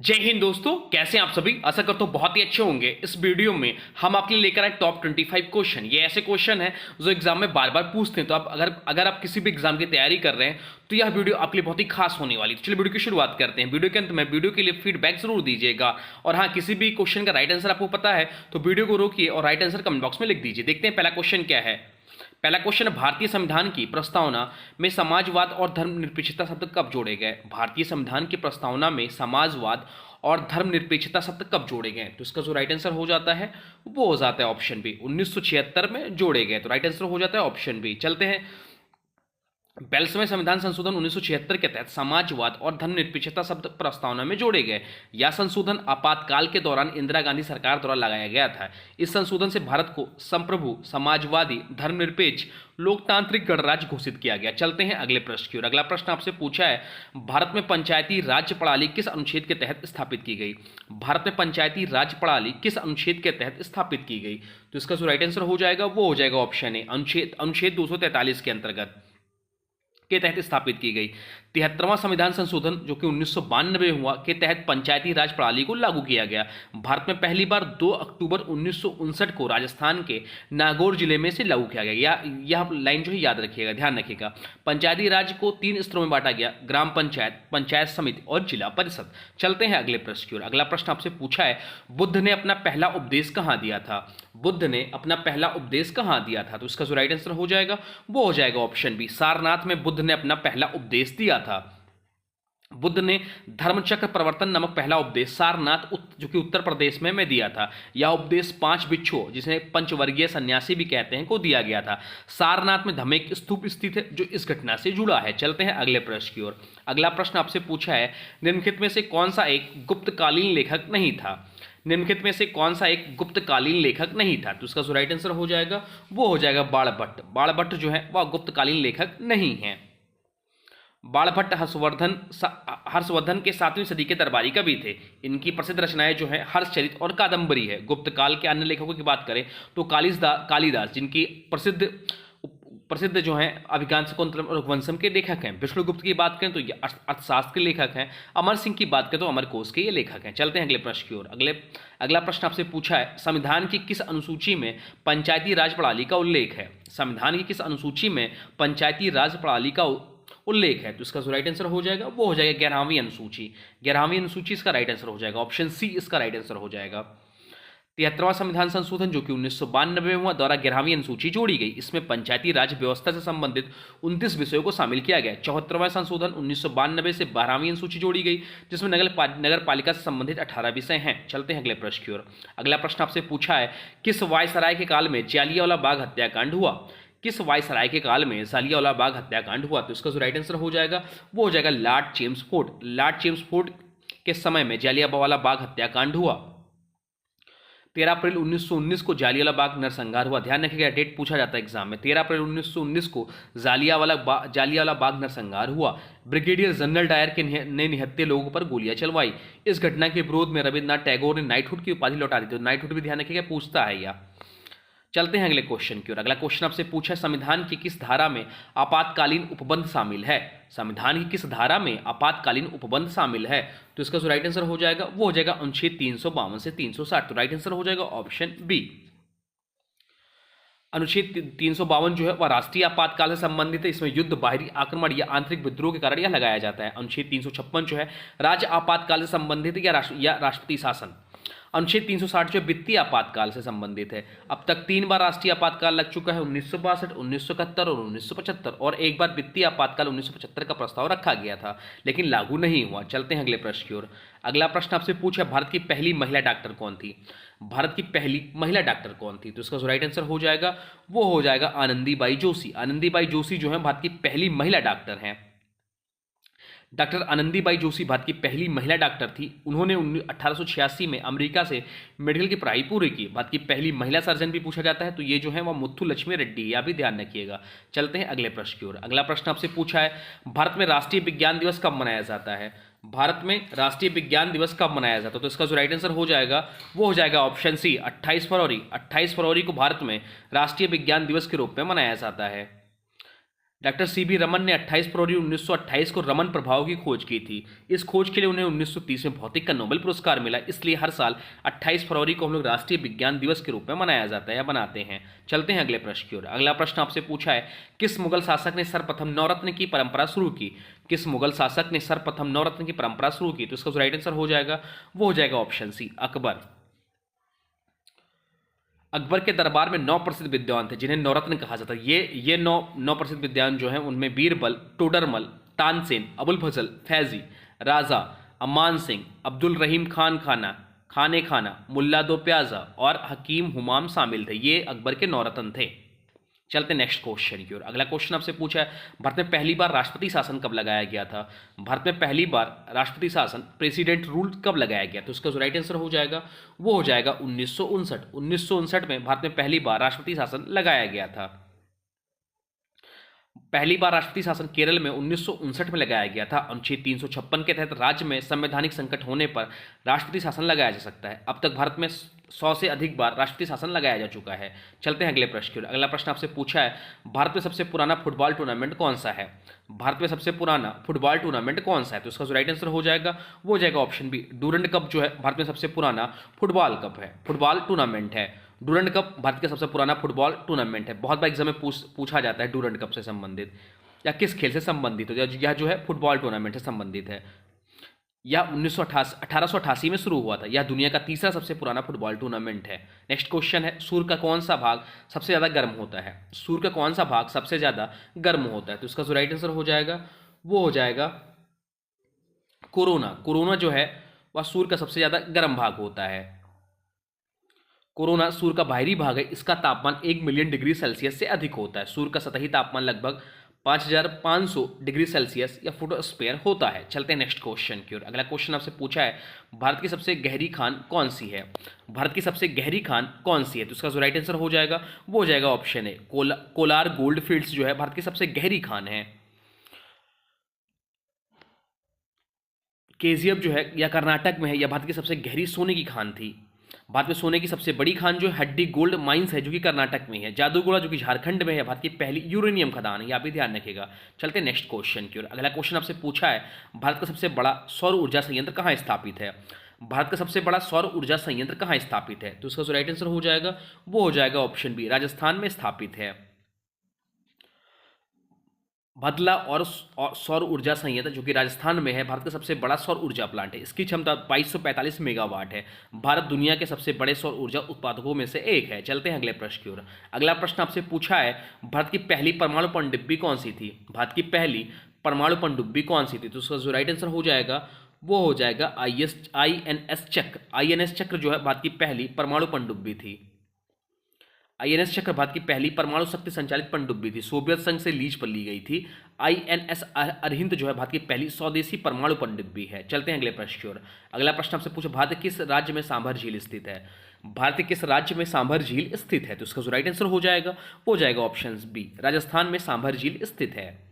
जय हिंद दोस्तों, कैसे हैं आप सभी। आशा करता हूं बहुत ही अच्छे होंगे। इस वीडियो में हम आपके लिए लेकर आए टॉप 25 क्वेश्चन। ये ऐसे क्वेश्चन हैं जो एग्जाम में बार बार पूछते हैं, तो आप अगर आप किसी भी एग्जाम की तैयारी कर रहे हैं तो यह वीडियो आपके लिए बहुत ही खास होने वाली है। चलिए वीडियो की शुरुआत करते हैं। वीडियो के अंत में वीडियो के लिए फीडबैक जरूर दीजिएगा, और हाँ, किसी भी क्वेश्चन का राइट आंसर आपको पता है तो वीडियो को रोकिए और राइट आंसर कमेंट बॉक्स में लिख दीजिए। देखते हैं पहला क्वेश्चन क्या है। पहला क्वेश्चन है, भारतीय संविधान की प्रस्तावना में समाजवाद और धर्मनिरपेक्षता शब्द कब जोड़े गए। भारतीय संविधान की प्रस्तावना में समाजवाद और धर्मनिरपेक्षता शब्द कब जोड़े गए। तो इसका जो राइट आंसर हो जाता है वो हो जाता है ऑप्शन बी, 1976 में जोड़े गए। तो राइट आंसर हो जाता है ऑप्शन बी। चलते हैं, 42वें संविधान संशोधन 1976 के तहत समाजवाद और धर्मनिरपेक्षता शब्द प्रस्तावना में जोड़े गए। यह संशोधन आपातकाल के दौरान इंदिरा गांधी सरकार द्वारा लगाया गया था। इस संशोधन से भारत को संप्रभु, समाजवादी, धर्मनिरपेक्ष, लोकतांत्रिक गणराज्य घोषित किया गया। चलते हैं अगले प्रश्न की ओर। अगला प्रश्न आपसे पूछा है, भारत में पंचायती राज प्रणाली किस अनुच्छेद के तहत स्थापित की गई। भारत में पंचायती राज प्रणाली किस अनुच्छेद के तहत स्थापित की गई। तो इसका जो राइट आंसर हो जाएगा वो हो जाएगा ऑप्शन ए, अनुच्छेद 243 के अंतर्गत के तहत स्थापित की गई। 73वां संविधान संशोधन जो कि 1992 हुआ के तहत पंचायती राज प्रणाली को लागू किया गया। भारत में पहली बार 2 अक्टूबर 1959 को राजस्थान के नागौर जिले में से लागू किया गया। यह लाइन जो है याद रखिएगा, ध्यान रखिएगा। पंचायती राज को 3 स्तरों में बांटा गया, ग्राम पंचायत, पंचायत समिति और जिला परिषद। चलते हैं अगले प्रश्न की ओर। अगला प्रश्न आपसे पूछा है, बुद्ध ने अपना पहला उपदेश कहाँ दिया था। बुद्ध ने अपना पहला उपदेश कहाँ दिया था। तो इसका जो राइट आंसर हो जाएगा वो हो जाएगा ऑप्शन बी, सारनाथ में बुद्ध ने अपना पहला उपदेश दिया था। बुद्ध ने धर्मचक्र प्रवर्तन नामक पहला उपदेश सारनाथ जो कि उत्तर प्रदेश में दिया था। यह उपदेश 5 भिक्षुओं, जिसे पंचवर्गीय सन्यासी भी कहते हैं, को दिया गया था। सारनाथ में धम्मेक स्तूप स्थित है जो इस घटना से जुड़ा है। चलते हैं अगले प्रश्न की ओर। अगला प्रश्न आपसे पूछा है, निम्नलिखित में से कौन सा एक गुप्तकालीन लेखक नहीं था। निम्नलिखित में से कौन सा एक गुप्तकालीन लेखक नहीं था। तो इसका जो राइट आंसर हो जाएगा वो हो जाएगा बाणभट्ट। बाणभट्ट जो है वह गुप्तकालीन लेखक नहीं है। बाणभट्ट हर्षवर्धन के 7वीं सदी के दरबारी कवि थे। इनकी प्रसिद्ध रचनाएं जो है हर्षचरित और कादंबरी है। गुप्तकाल के अन्य लेखकों की बात करें तो कालिदास जिनकी प्रसिद्ध जो हैं अभिज्ञान शाकुंतलम और रघुवंशम के लेखक हैं। विष्णुगुप्त की बात करें तो ये अर्थशास्त्र के लेखक हैं। अमर सिंह की बात करें तो अमरकोश के ये लेखक हैं। चलते हैं अगले प्रश्न की ओर। अगला प्रश्न आपसे पूछा है, संविधान की किस अनुसूची में पंचायती राज प्रणाली का उल्लेख है। संविधान की किस अनुसूची में पंचायती राज प्रणाली का उल्लेख है। तो इसका जो राइट आंसर हो जाएगा वो हो जाएगा 11वीं अनुसूची। 11वीं अनुसूची इसका राइट आंसर हो जाएगा, ऑप्शन सी इसका राइट आंसर हो जाएगा। 73वां संविधान संशोधन जो कि 1992 में हुआ द्वारा 11वीं अनुसूची जोड़ी गई। इसमें पंचायती राज व्यवस्था से संबंधित 29 विषयों को शामिल किया गया। 74वां संशोधन 1992 से 12वीं अनुसूची जोड़ी गई, जिसमें नगर पालिका से संबंधित 18 विषय हैं। चलते हैं अगले प्रश्न की ओर। अगला प्रश्न आपसे पूछा है, किस वायसराय के काल में जालियांवाला बाग हत्याकांड हुआ। किस वायसराय के काल में जालियांवाला बाग हत्याकांड हुआ। तो इसका जो राइट आंसर हो जाएगा वो हो जाएगा लॉर्ड चेम्सफोर्ड। लॉर्ड चेम्सफोर्ड के समय में जालियांवाला बाग हत्याकांड हुआ। 13 अप्रैल 1919 को जालियांवाला बाग नरसंहार हुआ। ध्यान रखिएगा, डेट पूछा जाता है एग्जाम में। 13 अप्रैल 1919 को जालियांवाला बाग नरसंहार हुआ। ब्रिगेडियर जनरल डायर ने निहत्थे लोगों पर गोलियां चलवाई। इस घटना के विरोध में रविन्द्रनाथ टैगोर ने नाइटहुड की उपाधि लौटा दी। तो नाइटहुड भी ध्यान रखिएगा, पूछता है यह। चलते हैं अगले क्वेश्चन की ओर। अगला क्वेश्चन आपसे पूछा है, संविधान की किस धारा में आपातकालीन उपबंध शामिल है। संविधान की किस धारा में आपातकालीन उपबंध शामिल है। तो इसका जो राइट आंसर हो जाएगा वो हो जाएगा अनुच्छेद 352 से 360। तो राइट आंसर हो जाएगा ऑप्शन बी। अनुच्छेद 352 जो है वह राष्ट्रीय आपातकाल से संबंधित है। इसमें युद्ध, बाहरी आक्रमण या आंतरिक विद्रोह के कारण यह लगाया जाता है। अनुच्छेद 356 जो है राज्य आपातकाल से संबंधित है या राष्ट्रपति शासन। अनुच्छेद 360 जो वित्तीय आपातकाल से संबंधित है। अब तक 3 बार राष्ट्रीय आपातकाल लग चुका है, 1962, 1971 और 1975, और एक बार वित्तीय आपातकाल 1975 का प्रस्ताव रखा गया था लेकिन लागू नहीं हुआ। चलते हैं अगले प्रश्न की ओर। अगला प्रश्न आपसे पूछा, भारत की पहली महिला डॉक्टर कौन थी। भारत की पहली महिला डॉक्टर कौन थी। तो इसका जो राइट आंसर हो जाएगा वो हो जाएगा आनंदीबाई जोशी। आनंदीबाई जोशी जो है भारत की पहली महिला डॉक्टर हैं। डॉक्टर आनंदीबाई जोशी भारत की पहली महिला डॉक्टर थी। उन्होंने 1886 में अमेरिका से मेडिकल की पढ़ाई पूरी की। भारत की पहली महिला सर्जन भी पूछा जाता है, तो ये जो है वह मुथु लक्ष्मी रेड्डी, या भी ध्यान रखिएगा। चलते हैं अगले प्रश्न की ओर। अगला प्रश्न आपसे पूछा है, भारत में राष्ट्रीय विज्ञान दिवस कब मनाया जाता है। भारत में राष्ट्रीय विज्ञान दिवस कब मनाया जाता है। तो इसका जो राइट आंसर हो जाएगा वो हो जाएगा ऑप्शन सी, 28 फरवरी। 28 फरवरी को भारत में राष्ट्रीय विज्ञान दिवस के रूप में मनाया जाता है। डॉक्टर सीवी रमन ने 28 फरवरी 1928 को रमन प्रभाव की खोज की थी। इस खोज के लिए उन्हें 1930 में भौतिक का नोबेल पुरस्कार मिला। इसलिए हर साल 28 फरवरी को हम लोग राष्ट्रीय विज्ञान दिवस के रूप में मनाया जाता है या बनाते हैं। चलते हैं अगले प्रश्न की ओर। अगला प्रश्न आपसे पूछा है, किस मुगल शासक ने सर्वप्रथम नवरत्न की परंपरा शुरू की? किस मुगल शासक ने सर्वप्रथम नवरत्न की परंपरा शुरू की? तो इसका जो राइट आंसर हो जाएगा वो हो जाएगा ऑप्शन सी, अकबर। अकबर के दरबार में 9 प्रसिद्ध विद्वान थे जिन्हें नवरत्न कहा जाता है। ये नौ प्रसिद्ध विद्वान जो हैं उनमें बीरबल, टोडरमल, तानसेन, अबुल फजल, फैजी, राजा, अमान सिंह, अब्दुल रहीम खाना, मुल्ला दो प्याजा और हकीम हुमाम शामिल थे। ये अकबर के नवरत्न थे। चलते नेक्स्ट क्वेश्चन की ओर। अगला क्वेश्चन आपसे पूछा है, भारत में पहली बार राष्ट्रपति शासन कब लगाया गया था? भारत में पहली बार राष्ट्रपति शासन प्रेसिडेंट रूल कब लगाया गया? तो इसका जो राइट आंसर हो जाएगा वो हो जाएगा 1959। 1959 में भारत में पहली बार राष्ट्रपति शासन लगाया गया था। पहली बार राष्ट्रपति शासन केरल में 1959 में लगाया गया था। अनुच्छेद 356 के तहत राज्य में संवैधानिक संकट होने पर राष्ट्रपति शासन लगाया जा सकता है। अब तक भारत में 100 से अधिक बार राष्ट्रपति शासन लगाया जा चुका है। चलते हैं अगले प्रश्न की ओर। अगला प्रश्न आपसे पूछा है, भारत में सबसे पुराना फुटबॉल टूर्नामेंट कौन सा है? भारत में सबसे पुराना फुटबॉल टूर्नामेंट कौन सा है? तो इसका जो राइट आंसर हो जाएगा वो हो जाएगा ऑप्शन बी, डूरंड कप जो है भारत में सबसे पुराना फुटबॉल कप है, फुटबॉल टूर्नामेंट है। डूरंड कप भारत का सबसे पुराना फुटबॉल टूर्नामेंट है। बहुत बार एग्जाम में पूछा जाता है डूरंड कप से संबंधित या किस खेल से संबंधित हो, या जो है फुटबॉल टूर्नामेंट से संबंधित है। यह 1888 में शुरू हुआ था। यह दुनिया का तीसरा सबसे पुराना फुटबॉल टूर्नामेंट है। नेक्स्ट क्वेश्चन है, सूर्य का कौन सा भाग सबसे ज़्यादा गर्म होता है? सूर्य का कौन सा भाग सबसे ज़्यादा गर्म होता है? तो इसका जो राइट आंसर हो जाएगा वो हो जाएगा कोरोना। कोरोना जो है वह सूर्य का सबसे ज़्यादा गर्म भाग होता है। कोरोना सूर्य का बाहरी भाग है। इसका तापमान 1 मिलियन डिग्री सेल्सियस से अधिक होता है। सूर्य का सतही तापमान लगभग 5500 डिग्री सेल्सियस या फोटोस्फीयर होता है। चलते हैं नेक्स्ट क्वेश्चन की ओर। अगला क्वेश्चन आपसे पूछा है, भारत की सबसे गहरी खान कौन सी है? भारत की सबसे गहरी खान कौन सी है? तो इसका जो राइट आंसर हो जाएगा वो हो जाएगा ऑप्शन है, कोलार गोल्ड फील्ड्स जो है भारत की सबसे गहरी खान है। केजीएफ जो है या कर्नाटक में है, या भारत की सबसे गहरी सोने की खान थी। भारत में सोने की सबसे बड़ी खान जो हड्डी गोल्ड माइंस है जो कि कर्नाटक में है। जादूगोड़ा जो कि झारखंड में है, भारत की पहली यूरेनियम खदान है। यह भी ध्यान रखिएगा। चलते हैं नेक्स्ट क्वेश्चन की ओर। अगला क्वेश्चन आपसे पूछा है, भारत का सबसे बड़ा सौर ऊर्जा संयंत्र कहाँ स्थापित है? भारत का सबसे बड़ा सौर ऊर्जा संयंत्र कहाँ स्थापित है? तो इसका जो राइट आंसर हो जाएगा वो हो जाएगा ऑप्शन बी, राजस्थान में स्थापित है। भदला और सौर ऊर्जा संयंत्र जो कि राजस्थान में है, भारत का सबसे बड़ा सौर ऊर्जा प्लांट है। इसकी क्षमता 2245 मेगावाट है। भारत दुनिया के सबसे बड़े सौर ऊर्जा उत्पादकों में से एक है। चलते हैं अगले प्रश्न की ओर। अगला प्रश्न आपसे पूछा है, भारत की पहली परमाणु पनडुब्बी कौन सी थी? भारत की पहली परमाणु पनडुब्बी कौन सी थी? तो उसका जो राइट आंसर हो जाएगा वो हो जाएगा INS चक्र। INS चक्र जो है भारत की पहली परमाणु पनडुब्बी थी। INS चक्र भारत की पहली परमाणु शक्ति संचालित पनडुब्बी थी। सोवियत संघ से लीज पर ली गई थी। INS अरहिंद जो है भारत की पहली स्वदेशी परमाणु पनडुब्बी है। चलते हैं अगले प्रश्न की ओर। अगला प्रश्न आपसे पूछा, भारत किस राज्य में सांभर झील स्थित है? भारत के किस राज्य में सांभर झील स्थित है? तो इसका जो राइट आंसर हो जाएगा वो हो जाएगा ऑप्शन बी, राजस्थान में सांभर झील स्थित है।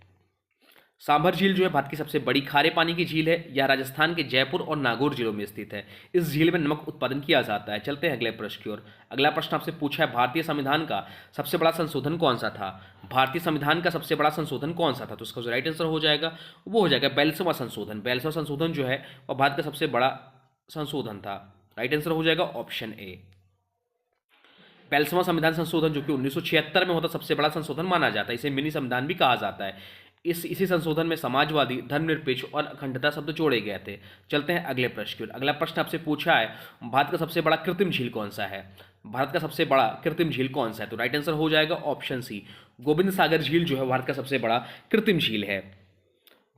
सांभर झील जो है भारत की सबसे बड़ी खारे पानी की झील है। यह राजस्थान के जयपुर और नागौर जिलों में स्थित है। इस झील में नमक उत्पादन किया जाता है। चलते हैं अगले प्रश्न की ओर। अगला प्रश्न आपसे पूछा है, भारतीय संविधान का सबसे बड़ा संशोधन कौन सा था? भारतीय संविधान का सबसे बड़ा संशोधन कौन सा था? तो उसका जो राइट आंसर हो जाएगा वो हो जाएगा 42वां संशोधन। 42वां संशोधन जो है वह भारत का सबसे बड़ा संशोधन था। राइट आंसर हो जाएगा ऑप्शन ए। 42वां संविधान संशोधन जो कि 1976 में होता सबसे बड़ा संशोधन माना जाता है। इसे मिनी संविधान भी कहा जाता है। इसी संशोधन में समाजवादी, धर्मनिरपेक्ष और अखंडता शब्द जोड़े गए थे। चलते हैं अगले प्रश्न की ओर। अगला प्रश्न आपसे पूछा है, भारत का सबसे बड़ा कृत्रिम झील कौन सा है? भारत का सबसे बड़ा कृत्रिम झील कौन सा है? तो राइट आंसर हो जाएगा ऑप्शन सी, गोविंद सागर झील जो है भारत का सबसे बड़ा कृत्रिम झील है।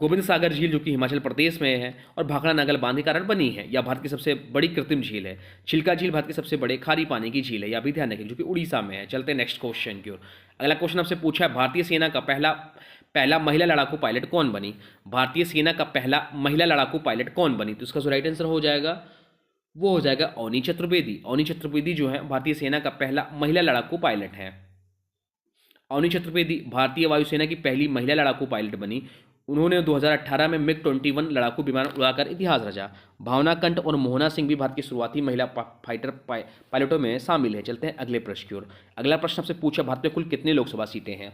गोविंद सागर झील जो कि हिमाचल प्रदेश में है और भाखड़ा नागल बांध के कारण बनी है। यह भारत की सबसे बड़ी कृत्रिम झील है। चिल्का झील भारत की सबसे बड़े खारी पानी की झील है। यह भी ध्यान रखें, जो कि उड़ीसा में है। चलते हैं नेक्स्ट क्वेश्चन की ओर। अगला क्वेश्चन आपसे पूछा है, भारतीय सेना का पहला महिला लड़ाकू पायलट कौन बनी? भारतीय सेना का पहला महिला लड़ाकू पायलट कौन बनी? तो इसका जो राइट आंसर हो जाएगा वो हो जाएगा अवनी चतुर्वेदी। अवनी चतुर्वेदी जो है भारतीय सेना का पहला महिला लड़ाकू पायलट है। अवनी चतुर्वेदी भारतीय वायुसेना की पहली महिला लड़ाकू पायलट बनी। उन्होंने 2018 में MiG-21 लड़ाकू विमान उड़ाकर इतिहास रचा। भावना कंठ और मोहना सिंह भी भारत की शुरुआती महिला फाइटर पायलटों में शामिल है। चलते हैं अगले प्रश्न की ओर। अगला प्रश्न आपसे पूछा, भारत में कुल कितने लोकसभा सीटें हैं?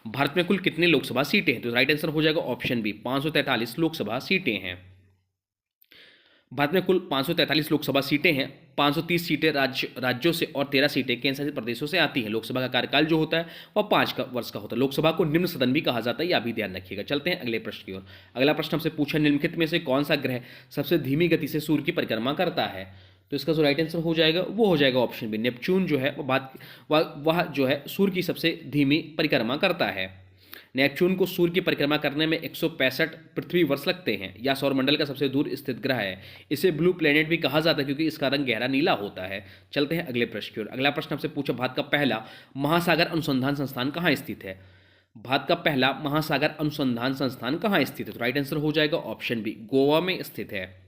भारत में कुल कितनी लोकसभा सीटें हैं? तो राइट आंसर हो जाएगा ऑप्शन बी, 543 लोकसभा सीटें हैं। भारत में कुल 543 लोकसभा सीटें हैं। 530 सीटें राज्यों से और 13 सीटें केंद्र शासित प्रदेशों से आती हैं। लोकसभा का कार्यकाल जो होता है वह 5 वर्ष का होता है। लोकसभा को निम्न सदन भी कहा जाता है, यह भी ध्यान रखिएगा। चलते हैं अगले प्रश्न की ओर। अगला प्रश्न हमसे पूछा, निम्नलिखित में से कौन सा ग्रह सबसे धीमी गति से सूर्य की परिक्रमा करता है? तो इसका जो राइट आंसर हो जाएगा वो हो जाएगा ऑप्शन बी, नेपच्यून जो है वह जो है सूर्य की सबसे धीमी परिक्रमा करता है। नेपच्यून को सूर्य की परिक्रमा करने में 165 पृथ्वी वर्ष लगते हैं। यह सौरमंडल का सबसे दूर स्थित ग्रह है। इसे ब्लू प्लेनेट भी कहा जाता है क्योंकि इसका रंग गहरा नीला होता है। चलते हैं अगले प्रश्न की ओर। अगला प्रश्न आपसे पूछा, भारत का पहला महासागर अनुसंधान संस्थान कहाँ स्थित है? भारत का पहला महासागर अनुसंधान संस्थान कहाँ स्थित है? तो राइट आंसर हो जाएगा ऑप्शन बी, गोवा में स्थित है।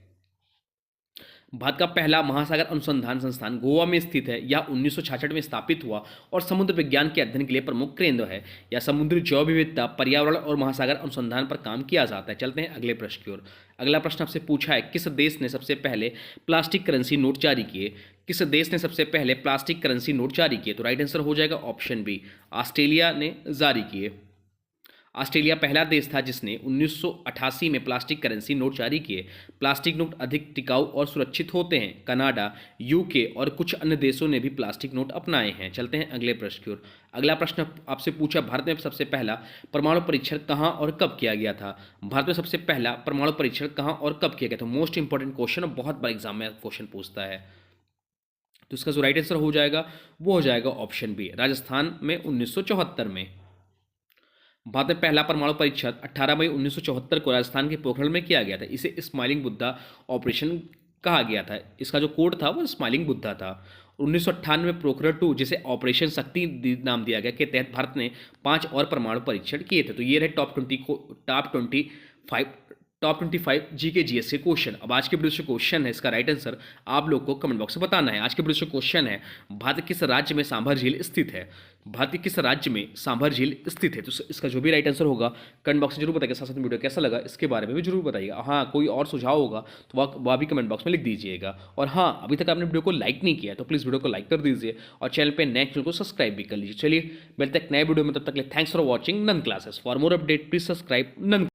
भारत का पहला महासागर अनुसंधान संस्थान गोवा में स्थित है। यह 1966 में स्थापित हुआ और समुद्र विज्ञान के अध्ययन के लिए प्रमुख केंद्र है। यह समुद्री जैव विविधता, पर्यावरण और महासागर अनुसंधान पर काम किया जाता है। चलते हैं अगले प्रश्न की ओर। अगला प्रश्न आपसे पूछा है, किस देश ने सबसे पहले प्लास्टिक करेंसी नोट जारी किए? किस देश ने सबसे पहले प्लास्टिक करेंसी नोट जारी किए? तो राइट आंसर हो जाएगा ऑप्शन बी, ऑस्ट्रेलिया ने जारी किए। ऑस्ट्रेलिया पहला देश था जिसने 1988 में प्लास्टिक करेंसी नोट जारी किए। प्लास्टिक नोट अधिक टिकाऊ और सुरक्षित होते हैं। कनाडा, यूके और कुछ अन्य देशों ने भी प्लास्टिक नोट अपनाए हैं। चलते हैं अगले प्रश्न की ओर। अगला प्रश्न आपसे पूछा, भारत में सबसे पहला परमाणु परीक्षण कहाँ और कब किया गया था? भारत में सबसे पहला परमाणु परीक्षण कहाँ और कब किया गया था? मोस्ट इंपॉर्टेंट क्वेश्चन, बहुत बड़ा एग्जाम में क्वेश्चन पूछता है। तो इसका जो राइट आंसर हो जाएगा वो हो जाएगा ऑप्शन बी, राजस्थान में 1974 में। भारत में पहला परमाणु परीक्षण 18 मई 1974 को राजस्थान के पोखरण में किया गया था। इसे स्माइलिंग बुद्धा ऑपरेशन कहा गया था। इसका जो कोड था वो स्माइलिंग बुद्धा था। 1998 में पोखरण 2, जिसे ऑपरेशन शक्ति नाम दिया गया, के तहत भारत ने 5 और परमाणु परीक्षण किए थे। तो ये रहे टॉप 25 जीके जीएस के क्वेश्चन। अब आज के वीडियो से क्वेश्चन है, इसका राइट आंसर आप लोग को कमेंट बॉक्स में बताना है। आज के वीडियो से क्वेश्चन है, भारत किस राज्य में सांभर झील स्थित है? भारत के किस राज्य में सांभर झील स्थित है? तो इसका जो भी राइट आंसर होगा कमेंट बॉक्स में जरूर बताइएगा। साथ साथ वीडियो कैसा लगा इसके बारे में भी जरूर बताइएगा। हाँ, कोई और सुझाव होगा तो वह भी कमेंट बॉक्स में लिख दीजिएगा। और हाँ, अभी तक आपने वीडियो को लाइक नहीं किया तो प्लीज़ वीडियो को लाइक कर दीजिए और चैनल पर नए चैनल को सब्सक्राइब भी कर लीजिए। चलिए मिलते हैं नए वीडियो में, तब तक के लिए thanks for watching nun classes. For more update please subscribe none.